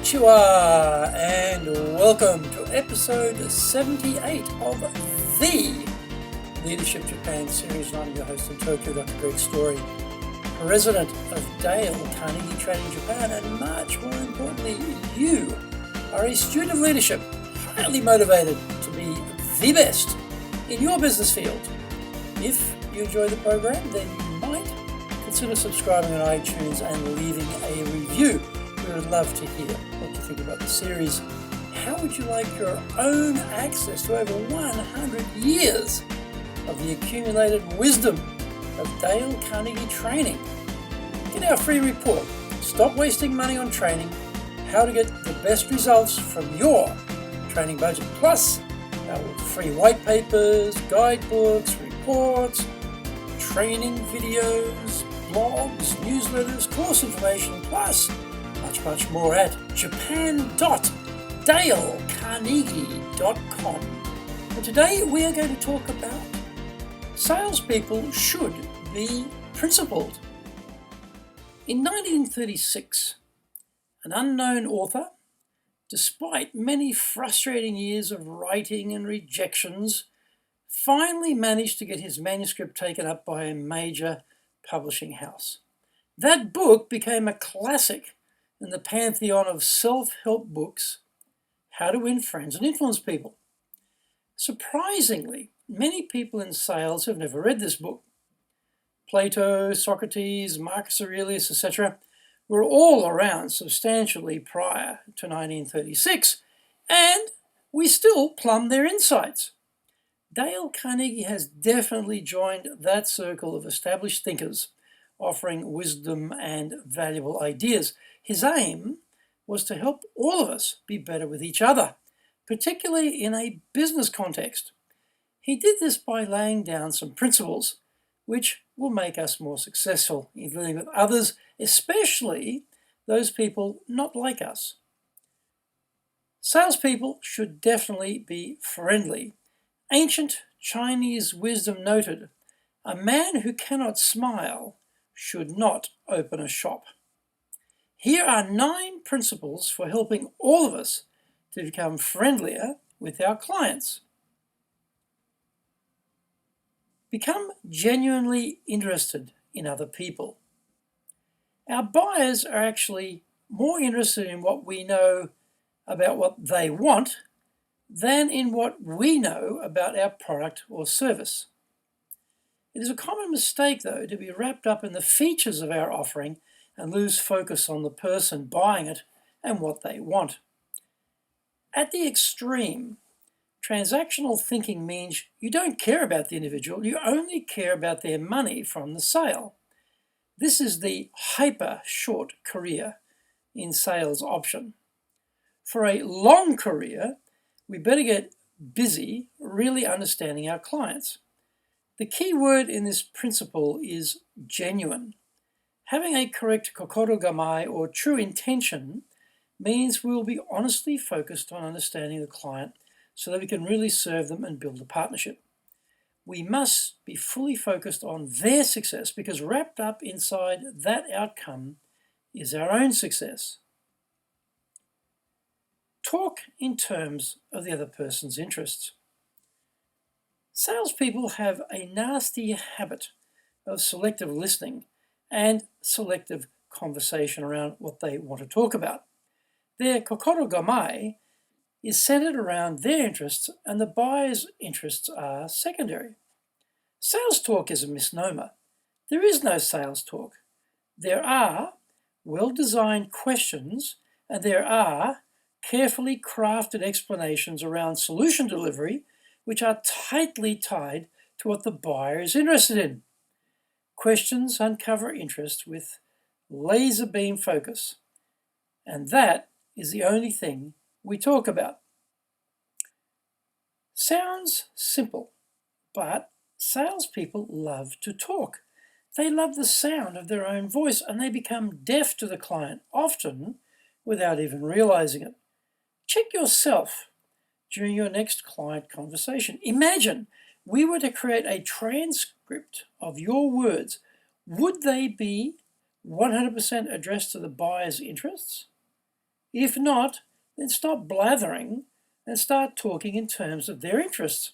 Konnichiwa and welcome to episode 78 of the Leadership Japan series. And I'm your host in Tokyo, Dr. Greg Story, president of Dale Carnegie Training Japan, and much more importantly, you are a student of leadership, highly motivated to be the best in your business field. If you enjoy the program, then you might consider subscribing on iTunes and leaving a review. We would love to hear what you think about the series. How would you like your own access to over 100 years of the accumulated wisdom of Dale Carnegie Training? Get our free report, Stop Wasting Money on Training, How to Get the Best Results from Your Training Budget, plus our free white papers, guidebooks, reports, training videos, blogs, newsletters, course information, plus much more at japan.dalecarnegie.com. And today we are going to talk about salespeople should be principled. In 1936, an unknown author, despite many frustrating years of writing and rejections, finally managed to get his manuscript taken up by a major publishing house. That book became a classic in the pantheon of self-help books, How to Win Friends and Influence People. Surprisingly, many people in sales have never read this book. Plato, Socrates, Marcus Aurelius, etc. were all around substantially prior to 1936, and we still plumb their insights. Dale Carnegie has definitely joined that circle of established thinkers, offering wisdom and valuable ideas. His aim was to help all of us be better with each other, particularly in a business context. He did this by laying down some principles which will make us more successful in dealing with others, especially those people not like us. Salespeople should definitely be friendly. Ancient Chinese wisdom noted, "A man who cannot smile should not open a shop." Here are 9 principles for helping all of us to become friendlier with our clients. Become genuinely interested in other people. Our buyers are actually more interested in what we know about what they want than in what we know about our product or service. It is a common mistake, though, to be wrapped up in the features of our offering and lose focus on the person buying it and what they want. At the extreme, transactional thinking means you don't care about the individual, you only care about their money from the sale. This is the hyper-short career in sales option. For a long career, we better get busy really understanding our clients. The key word in this principle is genuine. Having a correct kokoro gamai, or true intention, means we will be honestly focused on understanding the client so that we can really serve them and build a partnership. We must be fully focused on their success, because wrapped up inside that outcome is our own success. Talk in terms of the other person's interests. Salespeople have a nasty habit of selective listening and selective conversation around what they want to talk about. Their kokoro gamai is centered around their interests, and the buyer's interests are secondary. Sales talk is a misnomer. There is no sales talk. There are well-designed questions, and there are carefully crafted explanations around solution delivery, which are tightly tied to what the buyer is interested in. Questions uncover interest with laser beam focus, and that is the only thing we talk about. Sounds simple, but salespeople love to talk. They love the sound of their own voice, and they become deaf to the client, often without even realizing it. Check yourself during your next client conversation. Imagine we were to create a transcript of your words. Would they be 100% addressed to the buyer's interests? If not, then stop blathering and start talking in terms of their interests.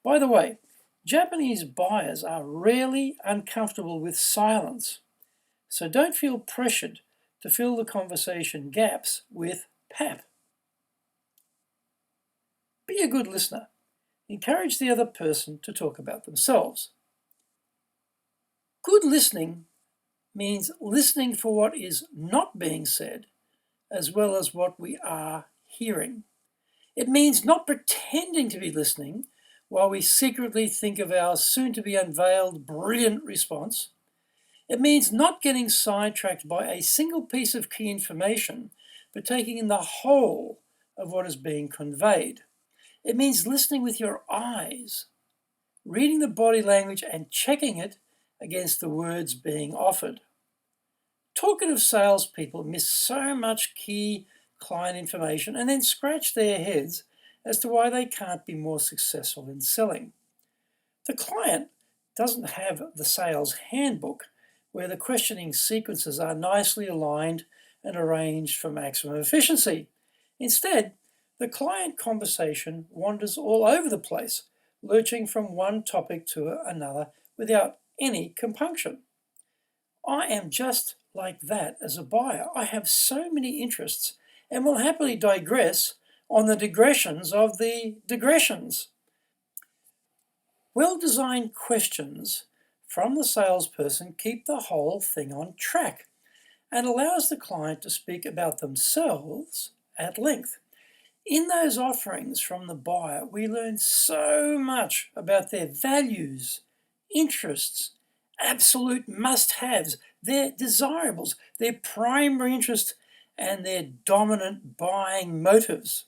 By the way, Japanese buyers are rarely uncomfortable with silence, so don't feel pressured to fill the conversation gaps with pap. Be a good listener. Encourage the other person to talk about themselves. Good listening means listening for what is not being said, as well as what we are hearing. It means not pretending to be listening while we secretly think of our soon-to-be unveiled brilliant response. It means not getting sidetracked by a single piece of key information, but taking in the whole of what is being conveyed. It means listening with your eyes, reading the body language and checking it against the words being offered. Talkative salespeople miss so much key client information and then scratch their heads as to why they can't be more successful in selling. The client doesn't have the sales handbook where the questioning sequences are nicely aligned and arranged for maximum efficiency. Instead, the client conversation wanders all over the place, lurching from one topic to another without any compunction. I am just like that as a buyer. I have so many interests and will happily digress on the digressions of the digressions. Well-designed questions from the salesperson keep the whole thing on track and allows the client to speak about themselves at length. In those offerings from the buyer, we learn so much about their values, interests, absolute must-haves, their desirables, their primary interest, and their dominant buying motives.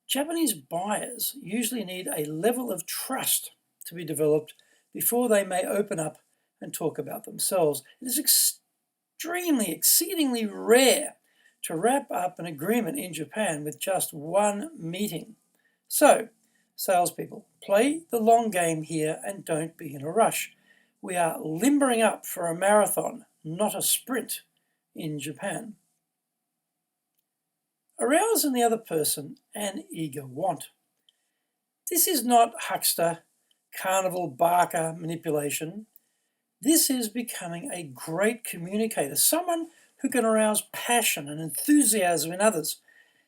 Japanese buyers usually need a level of trust to be developed before they may open up and talk about themselves. It is exceedingly rare to wrap up an agreement in Japan with just one meeting. So, salespeople, play the long game here and don't be in a rush. We are limbering up for a marathon, not a sprint, in Japan. Arouse in the other person an eager want. This is not huckster, carnival barker manipulation. This is becoming a great communicator, someone who can arouse passion and enthusiasm in others.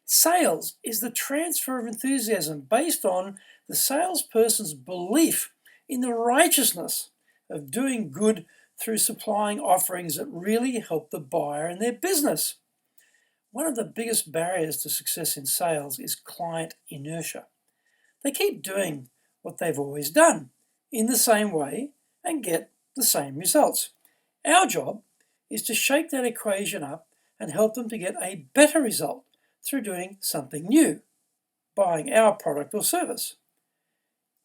Sales is the transfer of enthusiasm based on the salesperson's belief in the righteousness of doing good through supplying offerings that really help the buyer and their business. One of the biggest barriers to success in sales is client inertia. They keep doing what they've always done in the same way and get the same results. Our job is to shake that equation up and help them to get a better result through doing something new, buying our product or service.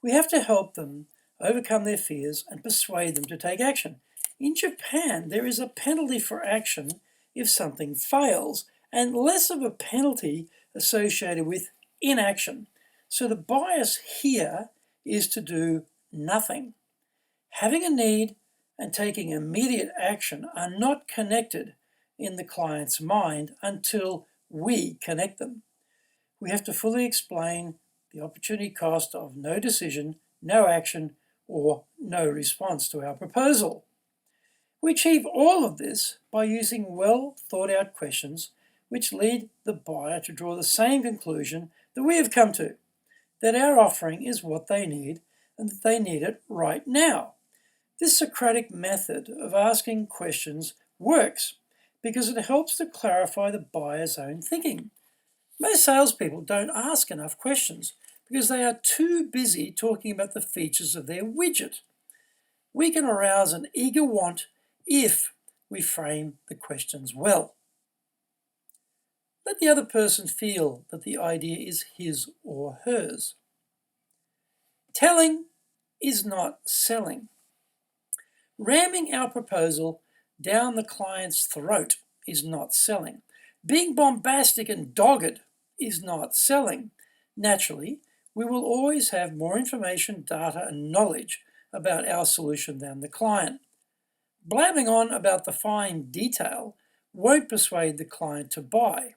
We have to help them overcome their fears and persuade them to take action. In Japan, there is a penalty for action if something fails, and less of a penalty associated with inaction. So the bias here is to do nothing. Having a need and taking immediate action are not connected in the client's mind until we connect them. We have to fully explain the opportunity cost of no decision, no action, or no response to our proposal. We achieve all of this by using well thought out questions which lead the buyer to draw the same conclusion that we have come to, that our offering is what they need and that they need it right now. This Socratic method of asking questions works because it helps to clarify the buyer's own thinking. Most salespeople don't ask enough questions because they are too busy talking about the features of their widget. We can arouse an eager want if we frame the questions well. Let the other person feel that the idea is his or hers. Telling is not selling. Ramming our proposal down the client's throat is not selling. Being bombastic and dogged is not selling. Naturally, we will always have more information, data, and knowledge about our solution than the client. Blabbing on about the fine detail won't persuade the client to buy.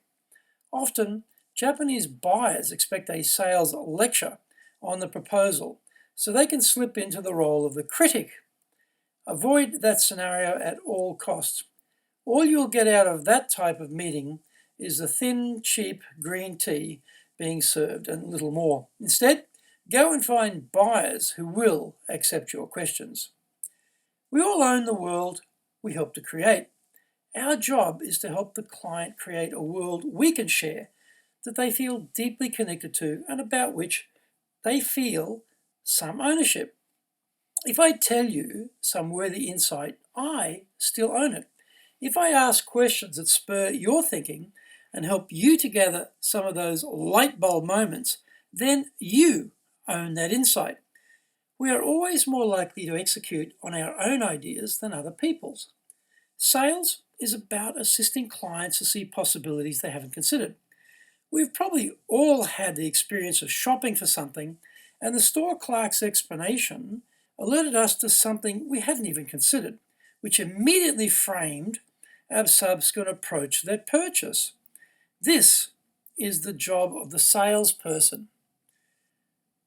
Often, Japanese buyers expect a sales lecture on the proposal so they can slip into the role of the critic. Avoid that scenario at all costs. All you'll get out of that type of meeting is the thin, cheap green tea being served and little more. Instead, go and find buyers who will accept your questions. We all own the world we help to create. Our job is to help the client create a world we can share that they feel deeply connected to and about which they feel some ownership. If I tell you some worthy insight, I still own it. If I ask questions that spur your thinking and help you to gather some of those light bulb moments, then you own that insight. We are always more likely to execute on our own ideas than other people's. Sales is about assisting clients to see possibilities they haven't considered. We've probably all had the experience of shopping for something, and the store clerk's explanation alerted us to something we hadn't even considered, which immediately framed our subsequent approach to that purchase. This is the job of the salesperson,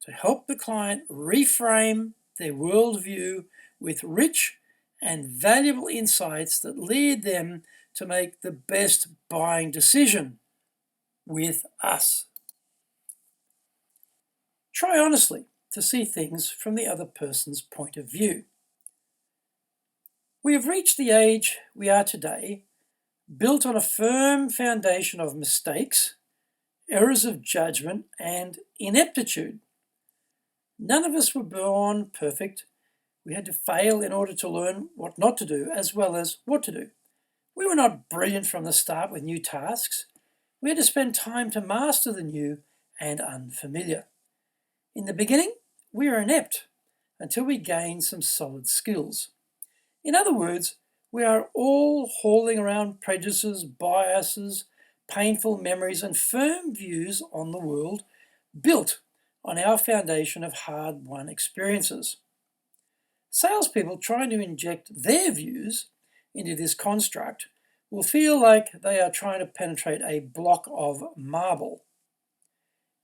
to help the client reframe their worldview with rich and valuable insights that lead them to make the best buying decision with us. Try honestly to see things from the other person's point of view. We have reached the age we are today, built on a firm foundation of mistakes, errors of judgment, and ineptitude. None of us were born perfect. We had to fail in order to learn what not to do as well as what to do. We were not brilliant from the start with new tasks. We had to spend time to master the new and unfamiliar. In the beginning, we were inept until we gained some solid skills. In other words, we are all hauling around prejudices, biases, painful memories, and firm views on the world built on our foundation of hard-won experiences. Salespeople trying to inject their views into this construct will feel like they are trying to penetrate a block of marble.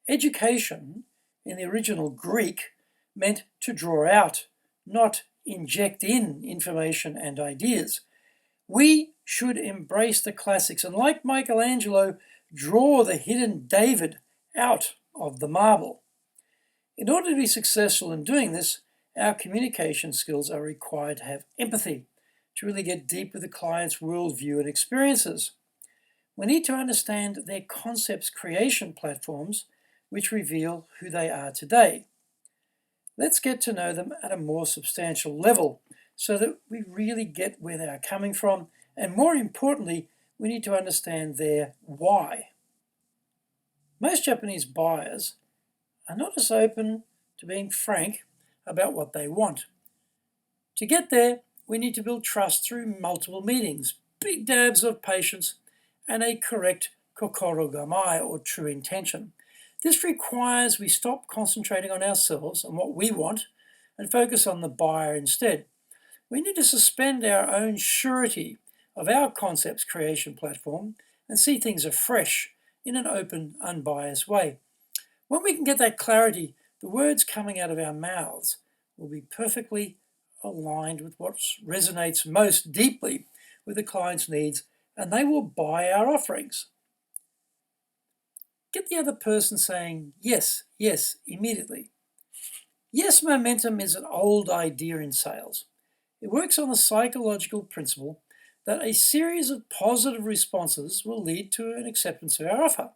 Education, in the original Greek, meant to draw out, not inject in information and ideas. We should embrace the classics and, like Michelangelo, draw the hidden David out of the marble. In order to be successful in doing this, our communication skills are required to have empathy, to really get deep with the client's worldview and experiences. We need to understand their concepts creation platforms, which reveal who they are today. Let's get to know them at a more substantial level so that we really get where they are coming from, and more importantly, we need to understand their why. Most Japanese buyers are not as open to being frank about what they want. To get there, we need to build trust through multiple meetings, big dabs of patience, and a correct kokoro gamai, or true intention. This requires we stop concentrating on ourselves and what we want and focus on the buyer instead. We need to suspend our own surety of our concepts creation platform and see things afresh in an open, unbiased way. When we can get that clarity, the words coming out of our mouths will be perfectly aligned with what resonates most deeply with the client's needs, and they will buy our offerings. Get the other person saying yes, yes, immediately. Yes momentum is an old idea in sales. It works on the psychological principle that a series of positive responses will lead to an acceptance of our offer.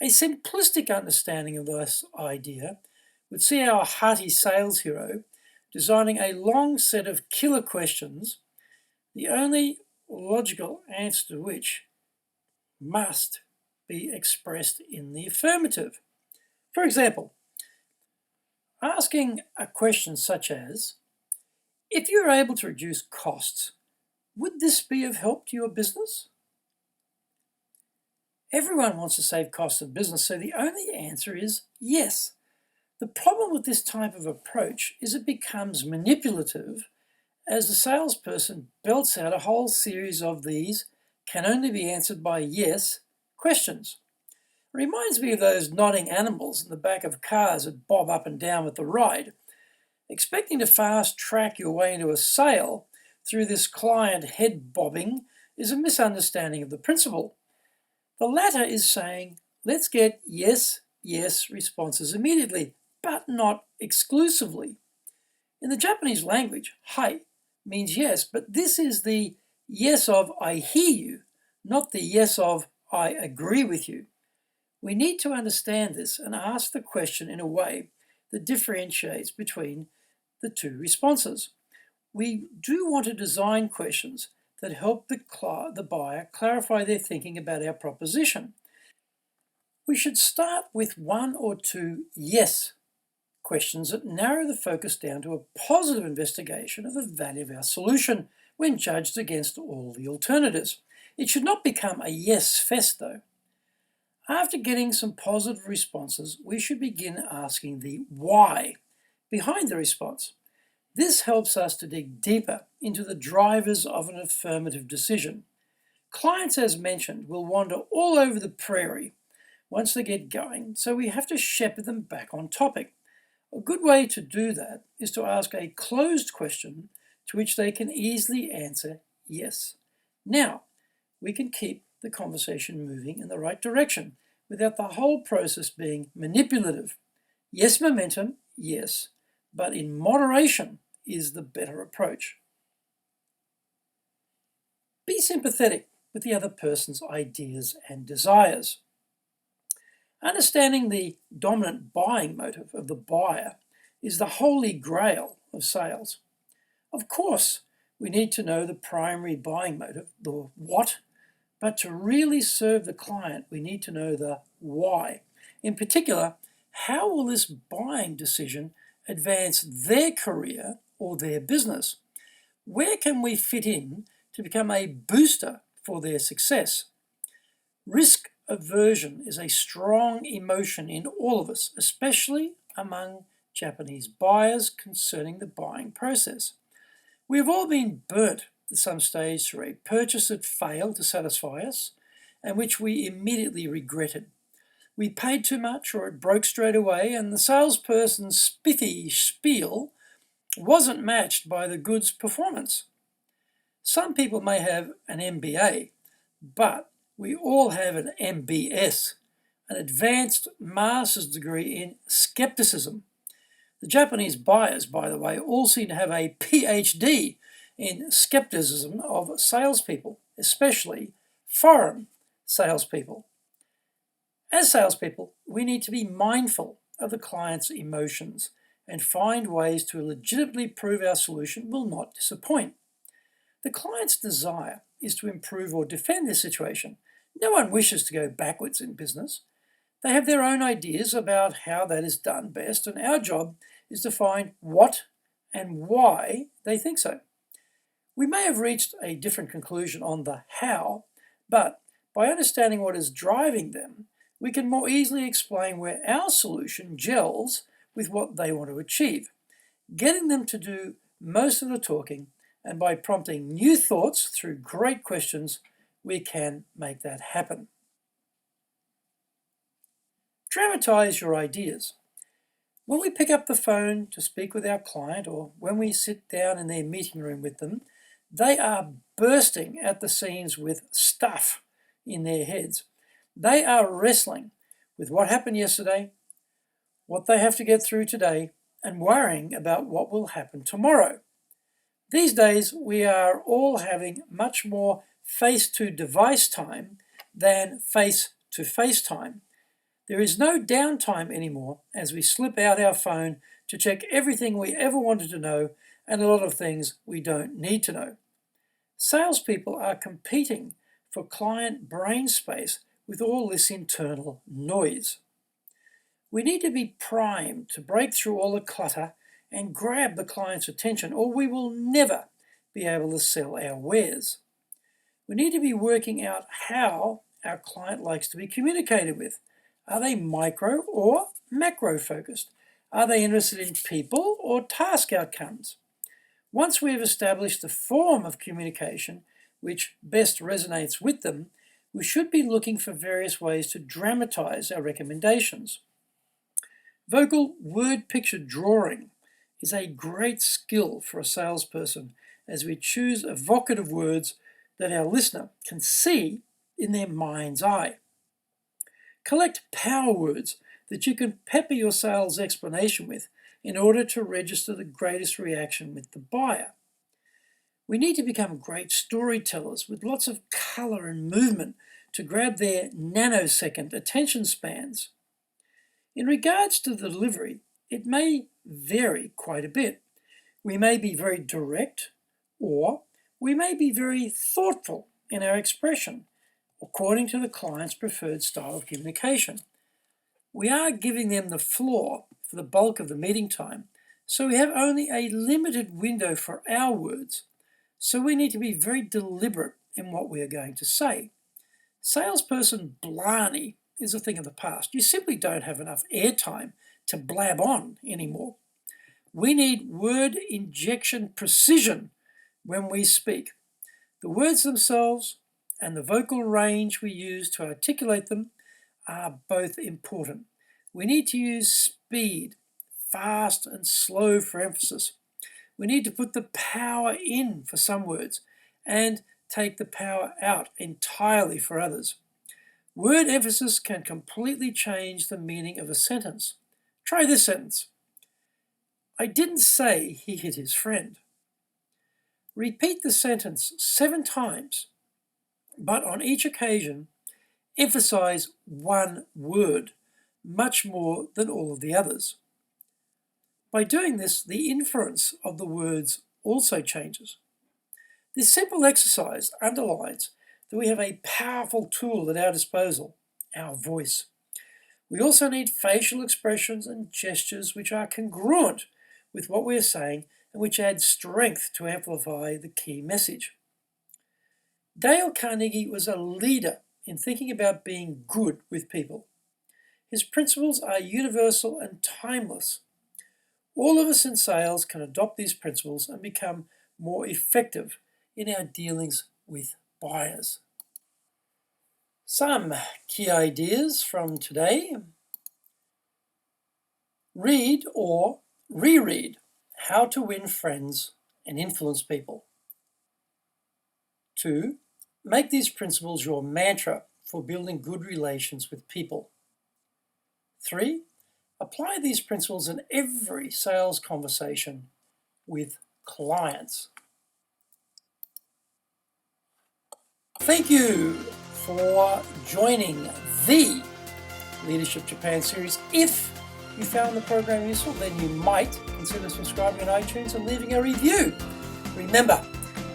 A simplistic understanding of this idea would see our hearty sales hero designing a long set of killer questions, the only logical answer to which must be expressed in the affirmative. For example, asking a question such as, if you're able to reduce costs, would this be of help to your business? Everyone wants to save costs of business, so the only answer is yes. The problem with this type of approach is it becomes manipulative as the salesperson belts out a whole series of these can only be answered by yes questions. It reminds me of those nodding animals in the back of cars that bob up and down with the ride. Expecting to fast track your way into a sale through this client head bobbing is a misunderstanding of the principle. The latter is saying, let's get yes, yes responses immediately, but not exclusively. In the Japanese language, hai means yes, but this is the yes of I hear you, not the yes of I agree with you. We need to understand this and ask the question in a way that differentiates between the two responses. We do want to design questions that help the buyer clarify their thinking about our proposition. We should start with one or two yes questions that narrow the focus down to a positive investigation of the value of our solution when judged against all the alternatives. It should not become a yes fest though. After getting some positive responses, we should begin asking the why behind the response. This helps us to dig deeper into the drivers of an affirmative decision. Clients, as mentioned, will wander all over the prairie once they get going, so we have to shepherd them back on topic. A good way to do that is to ask a closed question to which they can easily answer yes. Now, we can keep the conversation moving in the right direction without the whole process being manipulative. Yes, momentum, yes, but in moderation is the better approach. Be sympathetic with the other person's ideas and desires. Understanding the dominant buying motive of the buyer is the holy grail of sales. Of course, we need to know the primary buying motive, the what, but to really serve the client, we need to know the why. In particular, how will this buying decision advance their career or their business? Where can we fit in to become a booster for their success? Risk aversion is a strong emotion in all of us, especially among Japanese buyers concerning the buying process. We have all been burnt at some stage through a purchase that failed to satisfy us and which we immediately regretted. We paid too much or it broke straight away, and the salesperson's spiffy spiel wasn't matched by the goods performance. Some people may have an MBA, but we all have an MBS, an advanced master's degree in skepticism. The Japanese buyers, by the way, all seem to have a PhD in skepticism of salespeople, especially foreign salespeople. As salespeople, we need to be mindful of the client's emotions and find ways to legitimately prove our solution will not disappoint. The client's desire is to improve or defend their situation. No one wishes to go backwards in business. They have their own ideas about how that is done best, and our job is to find what and why they think so. We may have reached a different conclusion on the how, but by understanding what is driving them, we can more easily explain where our solution gels with what they want to achieve, getting them to do most of the talking, and by prompting new thoughts through great questions, we can make that happen. Dramatize your ideas. When we pick up the phone to speak with our client or when we sit down in their meeting room with them, they are bursting at the seams with stuff in their heads. They are wrestling with what happened yesterday, what they have to get through today, and worrying about what will happen tomorrow. These days, we are all having much more face-to-device time than face-to-face time. There is no downtime anymore as we slip out our phone to check everything we ever wanted to know and a lot of things we don't need to know. Salespeople are competing for client brain space with all this internal noise. We need to be primed to break through all the clutter and grab the client's attention, or we will never be able to sell our wares. We need to be working out how our client likes to be communicated with. Are they micro or macro focused? Are they interested in people or task outcomes? Once we have established the form of communication, which best resonates with them, we should be looking for various ways to dramatize our recommendations. Vocal word picture drawing is a great skill for a salesperson as we choose evocative words that our listener can see in their mind's eye. Collect power words that you can pepper your sales explanation with in order to register the greatest reaction with the buyer. We need to become great storytellers with lots of color and movement to grab their nanosecond attention spans. In regards to the delivery, it may vary quite a bit. We may be very direct, or we may be very thoughtful in our expression, according to the client's preferred style of communication. We are giving them the floor for the bulk of the meeting time, so we have only a limited window for our words, so we need to be very deliberate in what we are going to say. Salesperson blarney is a thing of the past. You simply don't have enough airtime to blab on anymore. We need word injection precision when we speak. The words themselves and the vocal range we use to articulate them are both important. We need to use speed, fast and slow for emphasis. We need to put the power in for some words and take the power out entirely for others. Word emphasis can completely change the meaning of a sentence. Try this sentence. I didn't say he hit his friend. Repeat the sentence 7 times, but on each occasion, emphasize one word much more than all of the others. By doing this, the inference of the words also changes. This simple exercise underlines that we have a powerful tool at our disposal, our voice. We also need facial expressions and gestures which are congruent with what we are saying and which add strength to amplify the key message. Dale Carnegie was a leader in thinking about being good with people. His principles are universal and timeless. All of us in sales can adopt these principles and become more effective in our dealings with buyers. Some key ideas from today. Read or reread How to Win Friends and Influence People. 2. Make these principles your mantra for building good relations with people. 3. Apply these principles in every sales conversation with clients. Thank you for joining the Leadership Japan series. If you found the program useful, then you might consider subscribing on iTunes and leaving a review. Remember,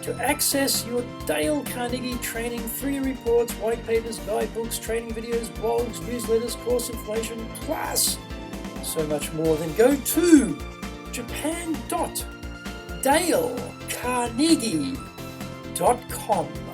to access your Dale Carnegie training, free reports, white papers, guidebooks, training videos, blogs, newsletters, course information, plus so much more, then go to japan.dalecarnegie.com.